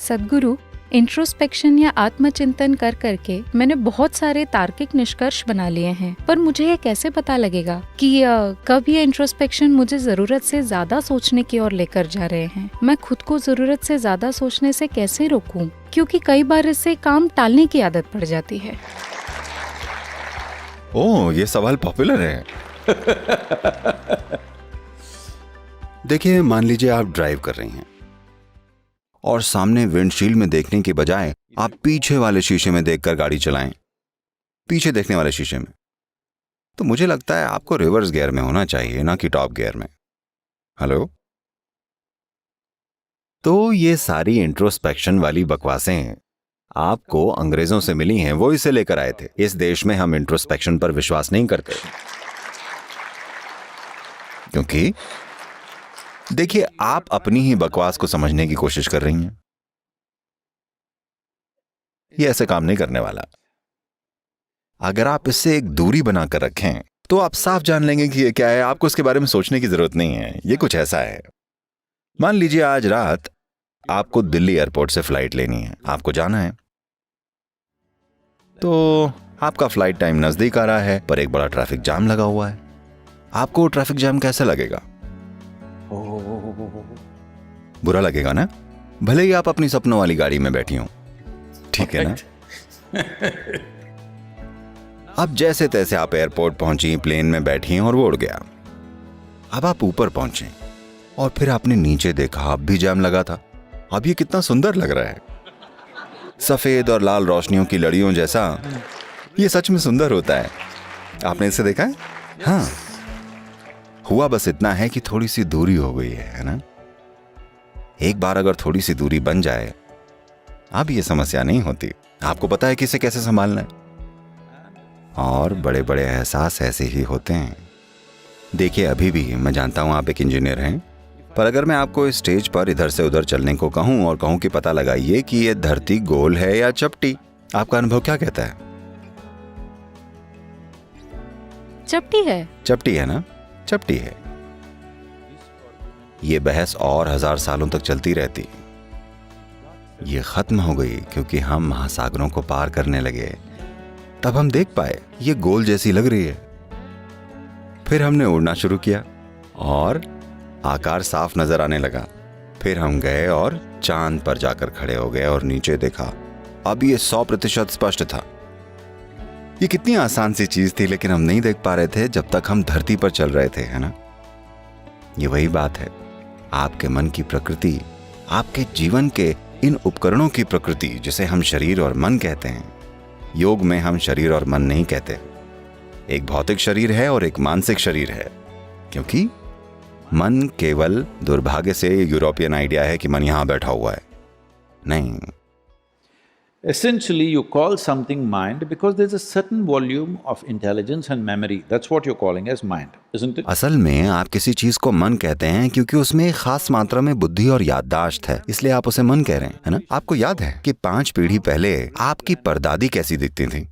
सद्गुरु, introspection या आत्मचिंतन कर करके मैंने बहुत सारे तार्किक निष्कर्ष बना लिए हैं, पर मुझे ये कैसे पता लगेगा कि कब ये इंट्रोस्पेक्शन मुझे जरूरत से ज्यादा सोचने की ओर लेकर जा रहे हैं। मैं खुद को जरूरत से ज्यादा सोचने से कैसे रोकूं, क्योंकि कई बार इससे काम टालने की आदत पड़ जाती है। ओह, ये सवाल पॉपुलर है। देखिए, मान लीजिए आप ड्राइव कर रही हैं और सामने विंडशील्ड में देखने के बजाय आप पीछे वाले शीशे में देखकर गाड़ी चलाएं, पीछे देखने वाले शीशे में, तो मुझे लगता है आपको रिवर्स गियर में होना चाहिए, ना कि टॉप गियर में। हेलो? तो ये सारी इंट्रोस्पेक्शन वाली बकवासें आपको अंग्रेजों से मिली हैं, वो इसे लेकर आए थे। इस देश में हम इंट्रोस्पेक्शन पर विश्वास नहीं करते, क्योंकि देखिए, आप अपनी ही बकवास को समझने की कोशिश कर रही हैं। ये ऐसे काम नहीं करने वाला। अगर आप इससे एक दूरी बनाकर रखें तो आप साफ जान लेंगे कि ये क्या है। आपको इसके बारे में सोचने की जरूरत नहीं है। ये कुछ ऐसा है, मान लीजिए आज रात आपको दिल्ली एयरपोर्ट से फ्लाइट लेनी है, आपको जाना है, तो आपका फ्लाइट टाइम नजदीक आ रहा है, पर एक बड़ा ट्रैफिक जाम लगा हुआ है। आपको ट्रैफिक जाम कैसा लगेगा? बुरा लगेगा ना, भले ही आप अपनी सपनों वाली गाड़ी में बैठी हो, ठीक है ना? अब जैसे तैसे आप एयरपोर्ट पहुंची, प्लेन में बैठी और वो उड़ गया। अब आप ऊपर पहुंचे और फिर आपने नीचे देखा, अब भी जाम लगा था। अब ये कितना सुंदर लग रहा है, सफेद और लाल रोशनियों की लड़ियों जैसा। ये सच में सुंदर होता है। आपने इसे देखा है? हाँ, हुआ बस इतना है कि थोड़ी सी दूरी हो गई है ना? एक बार अगर थोड़ी सी दूरी बन जाए, अब ये समस्या नहीं होती। आपको पता है कि इसे कैसे संभालना है, और बड़े बड़े एहसास ऐसे ही होते हैं। देखिए, अभी भी मैं जानता हूं आप एक इंजीनियर हैं, पर अगर मैं आपको इस स्टेज पर इधर से उधर चलने को कहूं और कहूं कि पता लगाइए कि ये धरती गोल है या चपटी, आपका अनुभव क्या कहता है? चपटी है। चपटी है ना? चपटी है। ये बहस और 1000 सालों तक चलती रहती। ये खत्म हो गई क्योंकि हम महासागरों को पार करने लगे। तब हम देख पाए ये गोल जैसी लग रही है। फिर हमने उड़ना शुरू किया और आकार साफ नजर आने लगा। फिर हम गए और चांद पर जाकर खड़े हो गए और नीचे देखा। अब ये 100% स्पष्ट था। ये कितनी आसान सी चीज थी, लेकिन हम नहीं देख पा रहे थे जब तक हम धरती पर चल रहे थे, है ना? ये वही बात है। आपके मन की प्रकृति, आपके जीवन के इन उपकरणों की प्रकृति, जिसे हम शरीर और मन कहते हैं। योग में हम शरीर और मन नहीं कहते। एक भौतिक शरीर है और एक मानसिक शरीर है, क्योंकि मन केवल दुर्भाग्य से यूरोपियन आइडिया है कि मन यहां बैठा हुआ है। नहीं। Essentially, you call something mind because there's a certain volume of intelligence and memory. That's what you're calling as mind, isn't it? असल में आप किसी चीज को मन कहते हैं क्योंकि उसमें एक खास मात्रा में बुद्धि और याददाश्त है, इसलिए आप उसे मन कह रहे हैं, है ना? आपको याद है कि 5 पीढ़ी पहले आपकी परदादी कैसी दिखती थी?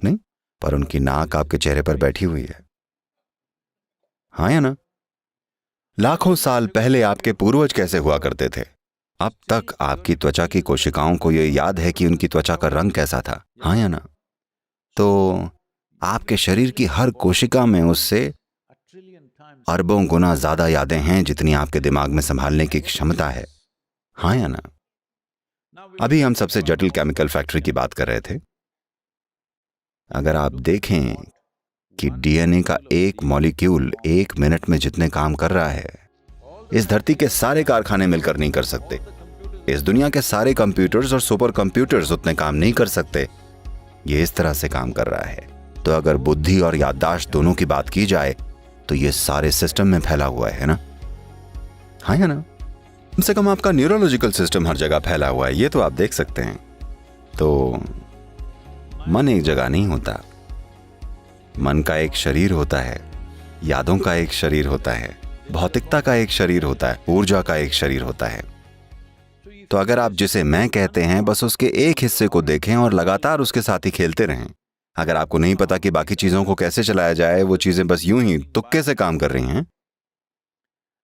नहीं, पर उनकी नाक आपके चेहरे पर बैठी हुई है, हाँ या ना? लाखों साल पहले आपके पूर्वज कैसे हुआ करते थे? अब तक आपकी त्वचा की कोशिकाओं को यह याद है कि उनकी त्वचा का रंग कैसा था, हाँ या ना? तो आपके शरीर की हर कोशिका में उससे अरबों गुना ज्यादा यादें हैं जितनी आपके दिमाग में संभालने की क्षमता है, हाँ या ना? अभी हम सबसे जटिल केमिकल फैक्ट्री की बात कर रहे थे। अगर आप देखें कि डीएनए का एक मॉलिक्यूल 1 मिनट में जितने काम कर रहा है, इस धरती के सारे कारखाने मिलकर नहीं कर सकते। इस दुनिया के सारे कंप्यूटर्स और सुपर कंप्यूटर्स उतने काम नहीं कर सकते। ये इस तरह से काम कर रहा है। तो अगर बुद्धि और याददाश्त दोनों की बात की जाए तो ये सारे सिस्टम में फैला हुआ है ना? हाँ या ना? कम से कम आपका न्यूरोलॉजिकल सिस्टम हर जगह फैला हुआ है, ये तो आप देख सकते हैं। तो मन एक जगह नहीं होता। मन का एक शरीर होता है, यादों का एक शरीर होता है, भौतिकता का एक शरीर होता है, ऊर्जा का एक शरीर होता है। तो अगर आप जिसे मैं कहते हैं बस उसके एक हिस्से को देखें और लगातार उसके साथ ही खेलते रहें, अगर आपको नहीं पता कि बाकी चीजों को कैसे चलाया जाए, वो चीजें बस यूं ही तुक्के से काम कर रही हैं,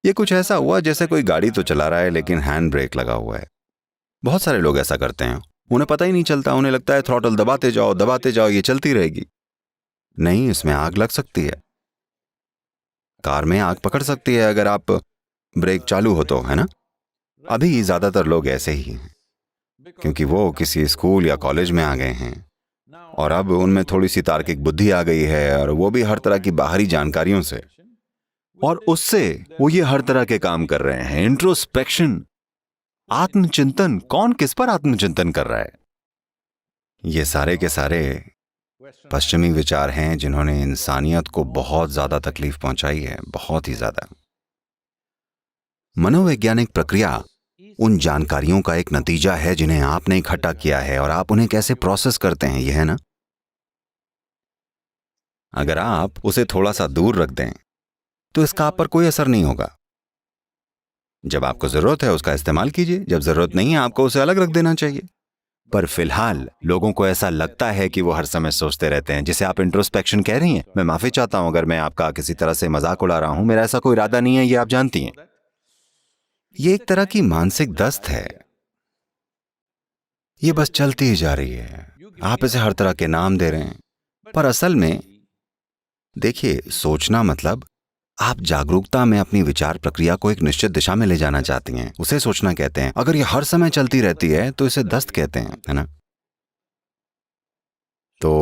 ये कुछ ऐसा हुआ जैसे कोई गाड़ी तो चला रहा है लेकिन हैंड ब्रेक लगा हुआ है। बहुत सारे लोग ऐसा करते हैं, उन्हें पता ही नहीं चलता, उन्हें लगता है थ्रॉटल दबाते जाओ, ये चलती रहेगी। नहीं, इसमें आग लग सकती है, कार में आग पकड़ सकती है अगर आप ब्रेक चालू हो तो, है ना। अभी ज्यादातर लोग ऐसे ही हैं क्योंकि वो किसी स्कूल या कॉलेज में आ गए हैं और अब उनमें थोड़ी सी तार्किक बुद्धि आ गई है और वो भी हर तरह की बाहरी जानकारियों से, और उससे वो ये हर तरह के काम कर रहे हैं। इंट्रोस्पेक्शन, आत्मचिंतन, कौन किस पर आत्मचिंतन कर रहा है? ये सारे के सारे पश्चिमी विचार हैं जिन्होंने इंसानियत को बहुत ज्यादा तकलीफ पहुंचाई है, बहुत ही ज्यादा। मनोवैज्ञानिक प्रक्रिया उन जानकारियों का एक नतीजा है जिन्हें आपने इकट्ठा किया है और आप उन्हें कैसे प्रोसेस करते हैं, यह है ना। अगर आप उसे थोड़ा सा दूर रख दें तो इसका आप पर कोई असर नहीं होगा। जब आपको जरूरत है उसका इस्तेमाल कीजिए, जब जरूरत नहीं है आपको उसे अलग रख देना चाहिए। पर फिलहाल लोगों को ऐसा लगता है कि वो हर समय सोचते रहते हैं, जिसे आप इंट्रोस्पेक्शन कह रही हैं। मैं माफी चाहता हूं अगर मैं आपका किसी तरह से मजाक उड़ा रहा हूं, मेरा ऐसा कोई इरादा नहीं है, ये आप जानती हैं। ये एक तरह की मानसिक दस्त है, ये बस चलती ही जा रही है। आप इसे हर तरह के नाम दे रहे हैं, पर असल में देखिए, सोचना मतलब आप जागरूकता में अपनी विचार प्रक्रिया को एक निश्चित दिशा में ले जाना चाहती हैं, उसे सोचना कहते हैं। अगर ये हर समय चलती रहती है तो इसे दस्त कहते हैं, है ना। तो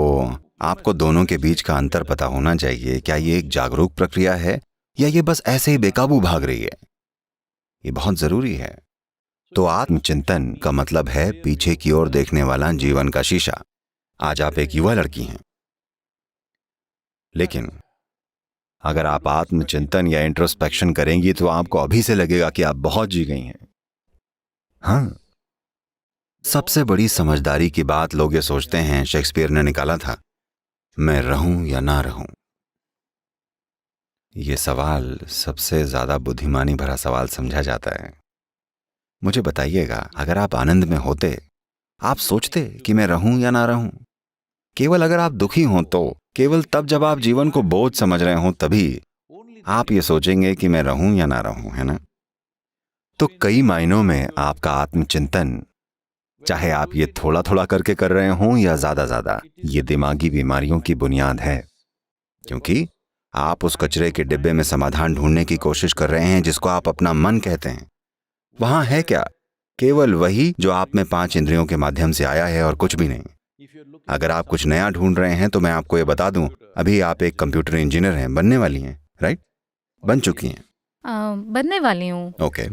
आपको दोनों के बीच का अंतर पता होना चाहिए। क्या ये एक जागरूक प्रक्रिया है या ये बस ऐसे ही बेकाबू भाग रही है? ये बहुत जरूरी है। तो आत्मचिंतन का मतलब है पीछे की ओर देखने वाला जीवन का शीशा। आज आप एक युवा लड़की हैं, लेकिन अगर आप आत्मचिंतन या इंट्रोस्पेक्शन करेंगी तो आपको अभी से लगेगा कि आप बहुत जी गई हैं। हाँ, सबसे बड़ी समझदारी की बात लोग ये सोचते हैं, शेक्सपियर ने निकाला था, मैं रहूं या ना रहूं। ये सवाल सबसे ज्यादा बुद्धिमानी भरा सवाल समझा जाता है। मुझे बताइएगा, अगर आप आनंद में होते, आप सोचते कि मैं रहूं या ना रहूं? केवल अगर आप दुखी हों तो, केवल तब जब आप जीवन को बोझ समझ रहे हों तभी आप ये सोचेंगे कि मैं रहूं या ना रहूं, है ना। तो कई मायनों में आपका आत्मचिंतन, चाहे आप ये थोड़ा थोड़ा करके कर रहे हों या ज्यादा, ये दिमागी बीमारियों की बुनियाद है। क्योंकि आप उस कचरे के डिब्बे में समाधान ढूंढने की कोशिश कर रहे हैं जिसको आप अपना मन कहते हैं। वहां है क्या? केवल वही जो आप में 5 इंद्रियों के माध्यम से आया है और कुछ भी नहीं। अगर आप कुछ नया ढूंढ रहे हैं तो मैं आपको ये बता दूं, अभी आप एक कंप्यूटर इंजीनियर हैं, बनने वाली हैं, राइट? बन चुकी हैं? बनने वाली हूँ। ओके।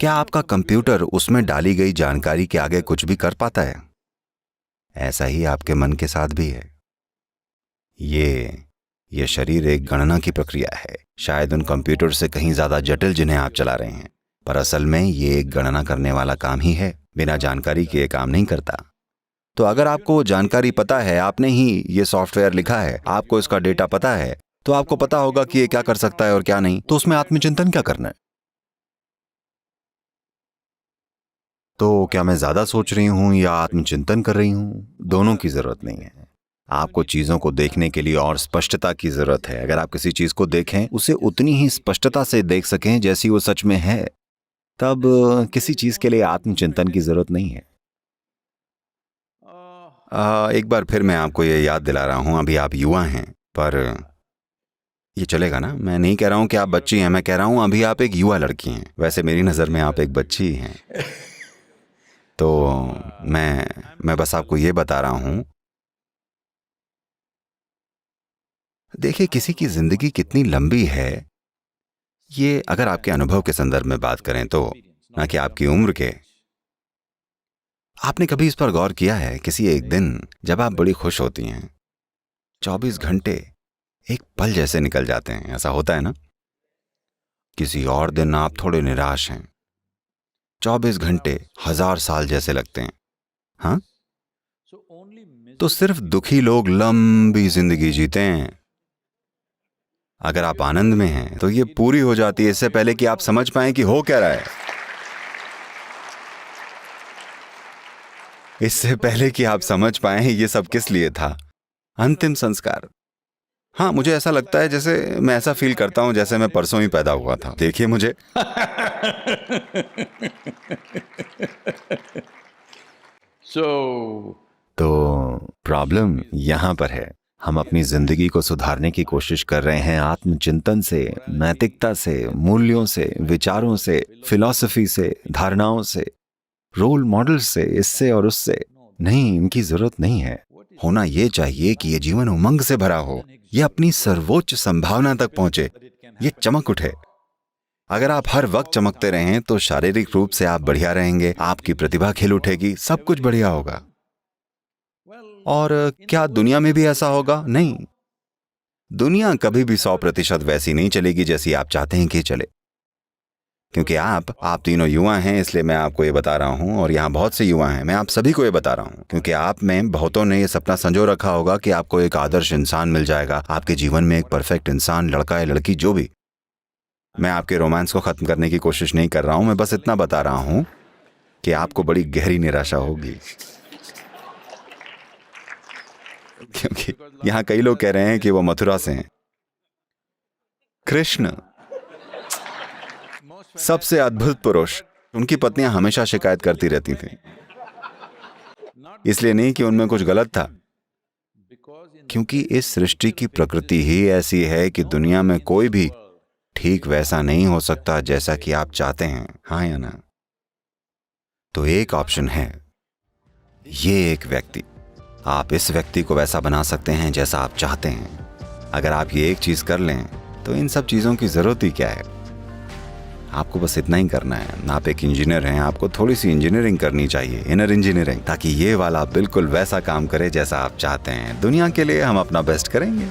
क्या आपका कंप्यूटर उसमें डाली गई जानकारी के आगे कुछ भी कर पाता है? ऐसा ही आपके मन के साथ भी है। ये शरीर एक गणना की प्रक्रिया है, शायद उन कंप्यूटर से कहीं ज्यादा जटिल जिन्हें आप चला रहे हैं, पर असल में ये एक गणना करने वाला काम ही है। बिना जानकारी के ये काम नहीं करता। तो अगर आपको जानकारी पता है, आपने ही ये सॉफ्टवेयर लिखा है, आपको इसका डेटा पता है, तो आपको पता होगा कि ये क्या कर सकता है और क्या नहीं। तो उसमें आत्मचिंतन क्या करना है? तो क्या मैं ज्यादा सोच रही हूं या आत्मचिंतन कर रही हूं? दोनों की जरूरत नहीं है। आपको चीजों को देखने के लिए और स्पष्टता की जरूरत है। अगर आप किसी चीज को देखें, उसे उतनी ही स्पष्टता से देख सकें जैसी वो सच में है, तब किसी चीज के लिए आत्मचिंतन की जरूरत नहीं है। एक बार फिर मैं आपको ये याद दिला रहा हूं, अभी आप युवा हैं, पर ये चलेगा ना? मैं नहीं कह रहा हूं कि आप बच्ची हैं, मैं कह रहा हूं अभी आप एक युवा लड़की हैं। वैसे मेरी नजर में आप एक बच्ची ही हैं। तो मैं बस आपको ये बता रहा हूं, देखिए किसी की जिंदगी कितनी लंबी है, ये अगर आपके अनुभव के संदर्भ में बात करें तो, ना कि आपकी उम्र के। आपने कभी इस पर गौर किया है, किसी एक दिन जब आप बड़ी खुश होती हैं, 24 घंटे एक पल जैसे निकल जाते हैं, ऐसा होता है ना। किसी और दिन आप थोड़े निराश हैं, 24 घंटे 1000 साल जैसे लगते हैं। हाँ, तो सिर्फ दुखी लोग लंबी जिंदगी जीते हैं। अगर आप आनंद में हैं तो ये पूरी हो जाती है इससे पहले कि आप समझ पाएं कि हो क्या रहा है, इससे पहले कि आप समझ पाएं ये सब किस लिए था। अंतिम संस्कार, हाँ, मुझे ऐसा लगता है जैसे मैं ऐसा फील करता हूँ जैसे मैं परसों ही पैदा हुआ था। देखिए मुझे। So, तो प्रॉब्लम यहाँ पर है। हम अपनी जिंदगी को सुधारने की कोशिश कर रहे हैं आत्मचिंतन से, नैतिकता से, मूल्यों से, विचारों से, फिलॉसफी से, धारणाओं से, रोल मॉडल से, इससे और उससे। नहीं, इनकी जरूरत नहीं है। होना ये चाहिए कि ये जीवन उमंग से भरा हो, ये अपनी सर्वोच्च संभावना तक पहुंचे, ये चमक उठे। अगर आप हर वक्त चमकते रहें तो शारीरिक रूप से आप बढ़िया रहेंगे, आपकी प्रतिभा खिल उठेगी, सब कुछ बढ़िया होगा। और क्या दुनिया में भी ऐसा होगा? नहीं, दुनिया कभी भी 100% वैसी नहीं चलेगी जैसी आप चाहते हैं कि चले। क्योंकि आप तीनों युवा हैं, इसलिए मैं आपको ये बता रहा हूं, और यहाँ बहुत से युवा हैं, मैं आप सभी को ये बता रहा हूं, क्योंकि आप में बहुतों ने ये सपना संजो रखा होगा कि आपको एक आदर्श इंसान मिल जाएगा, आपके जीवन में एक परफेक्ट इंसान, लड़का या लड़की, जो भी। मैं आपके रोमांस को खत्म करने की कोशिश नहीं कर रहा हूं, मैं बस इतना बता रहा हूं कि आपको बड़ी गहरी निराशा होगी। क्योंकि यहाँ कई लोग कह रहे हैं कि वो मथुरा से हैं। कृष्ण सबसे अद्भुत पुरुष, उनकी पत्नियां हमेशा शिकायत करती रहती थीं। इसलिए नहीं कि उनमें कुछ गलत था, क्योंकि इस सृष्टि की प्रकृति ही ऐसी है कि दुनिया में कोई भी ठीक वैसा नहीं हो सकता जैसा कि आप चाहते हैं। हाँ या ना? तो एक ऑप्शन है, ये एक व्यक्ति, आप इस व्यक्ति को वैसा बना सकते हैं जैसा आप चाहते हैं। अगर आप ये एक चीज कर लें तो इन सब चीजों की जरूरत ही क्या है? आपको बस इतना ही करना है। आप एक इंजीनियर हैं, आपको थोड़ी सी इंजीनियरिंग करनी चाहिए, इनर इंजीनियरिंग, ताकि ये वाला बिल्कुल वैसा काम करे जैसा आप चाहते हैं। दुनिया के लिए हम अपना बेस्ट करेंगे।